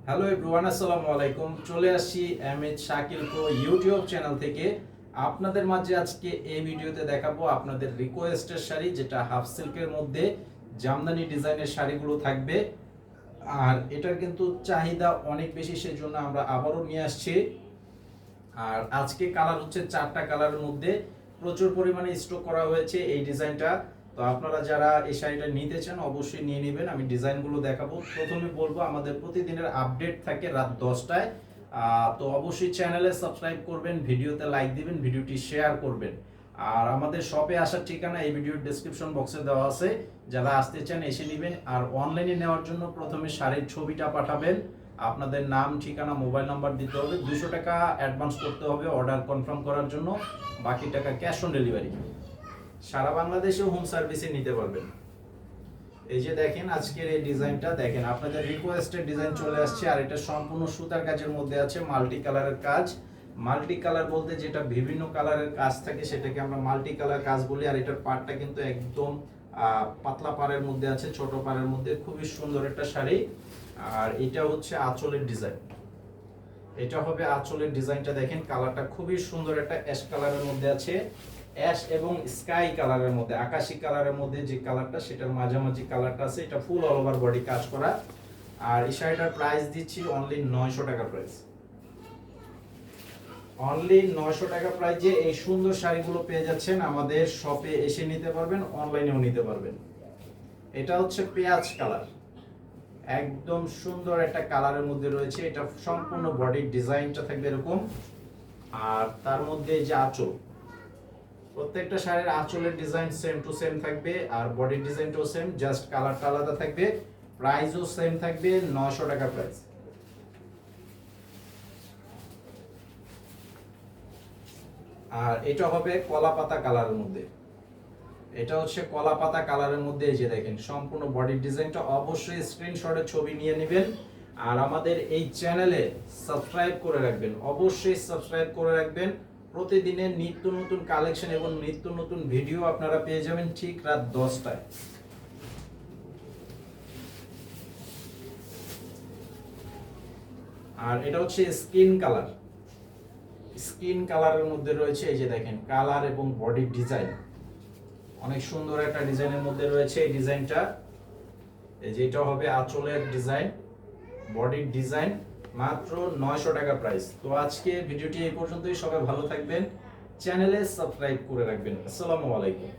Hello everyone, আসসালামু আলাইকুম। চলে আসছি এমএইচ শাকিল কো ইউটিউব চ্যানেল থেকে। আপনাদের মাঝে আজকে এই ভিডিওতে দেখাবো আপনাদের রিকোয়েস্টের শাড়ি, যেটা হাফ সিল্কের মধ্যে জামদানি ডিজাইনের শাড়িগুলো থাকবে। আর এটার কিন্তু চাহিদা অনেক বেশি, সেজন্য আমরা আবারও নিয়ে আসছি। আর আজকে কালার হচ্ছে 4টা কালারের মধ্যে প্রচুর পরিমাণে স্টক করা হয়েছে এই ডিজাইনটা। তো আপনারা যারা এই শাড়িটা নিতে চান অবশ্যই নিয়ে নেবেন। আমি ডিজাইনগুলো দেখাবো। প্রথমে বলবো আমাদের প্রতিদিনের আপডেট থাকে রাত 10টায়। তো অবশ্যই চ্যানেলে সাবস্ক্রাইব করবেন, ভিডিওতে লাইক দিবেন, ভিডিওটি শেয়ার করবেন। আর আমাদের শপে আসার ঠিকানা এই ভিডিওর ডেসক্রিপশন বক্সে দেওয়া আছে, যারা আসতে চান এসে নেবেন। আর অনলাইনে নেওয়ার জন্য প্রথমে শাড়ির ছবিটা পাঠাবেন, আপনাদের নাম, ঠিকানা, মোবাইল নাম্বার দিতে হবে, 200 টাকা অ্যাডভান্স করতে হবে অর্ডার কনফার্ম করার জন্য, বাকি টাকা ক্যাশ অন ডেলিভারি। সারা বাংলাদেশে হোম সার্ভিসে নিতে পারবেন। এই যে দেখেন আজকের এই ডিজাইনটা, দেখেন আপনাদের রিকোয়েস্টেড ডিজাইন চলে আসছে। আর এটা সম্পূর্ণ সুতার কাজের মধ্যে আছে, মাল্টি কালারের কাজ। মাল্টি কালার বলতে যেটা বিভিন্ন কালারের কাজ থাকে সেটাকে আমরা মাল্টি কালার কাজ বলি। আর এটার পাড়টা কিন্তু একদম পাতলা পাড়ের মধ্যে আছে, ছোট পাড়ের মধ্যে, খুবই সুন্দর একটা শাড়ি। আর এটা হচ্ছে আঁচলের ডিজাইন, এটা হবে আঁচলের ডিজাইনটা। দেখেন কালারটা খুবই সুন্দর, একটা অ্যাশ কালারের মধ্যে আছে, অ্যাশ এবং স্কাই কালারের মধ্যে, আকাশী কালারের মধ্যে যে কালারটা সেটার মাঝামাঝি কালারটা আছে। এটা ফুল অল ওভার বডি কাজ করা। আর এই শাড়িটার প্রাইস দিচ্ছি অনলি 900 টাকা প্রাইস। অনলি 900 টাকা প্রাইজে এই সুন্দর শাড়িগুলো পেয়ে যাচ্ছেন। আমাদের শপে এসে নিতে পারবেন, অনলাইনেও নিতে পারবেন। এটা হচ্ছে পেঁয়াজ কালার, একদম সুন্দর একটা কালারের মধ্যে রয়েছে। এটা সম্পূর্ণ বডির ডিজাইনটা থাকবে এরকম। আর তার মধ্যে যে আঁচল, প্রত্যেকটা শাড়ির আঁচলের ডিজাইন সেম টু সেম থাকবে, আর বডির ডিজাইনটাও সেম, জাস্ট কালারটা আলাদা থাকবে। প্রাইসও সেম থাকবে, 900 টাকা প্রাইস। আর এটা হবে কলা পাতা কালারের মধ্যে, এটা হচ্ছে কলা পাতা কালারের মধ্যে। এই যে দেখেন সম্পূর্ণ বডির ডিজাইনটা, অবশ্যই স্ক্রিনশটের ছবি নিয়ে নেবেন। আর আমাদের এই চ্যানেলে সাবস্ক্রাইব করে রাখবেন, অবশ্যই সাবস্ক্রাইব করে রাখবেন। প্রতিদিনের নিত্য নতুন কালেকশন এবং নিত্য নতুন ভিডিও আপনারা পেয়ে যাবেন ঠিক রাত 10টায়। আর এটা হচ্ছে স্কিন কালার, স্কিন কালারের মধ্যে রয়েছে। এই যে দেখেন কালার এবং বডির ডিজাইন অনেক সুন্দর একটা ডিজাইনের মধ্যে রয়েছে এই ডিজাইনটা। এই যে এটা হবে আঁচলের ডিজাইন, বডির ডিজাইন, মাত্র 900 টাকা প্রাইস। তো আজকে ভিডিওটি এই পর্যন্তই। সবাই ভালো থাকবেন, চ্যানেলে সাবস্ক্রাইব করে রাখবেন। আসসালামু আলাইকুম।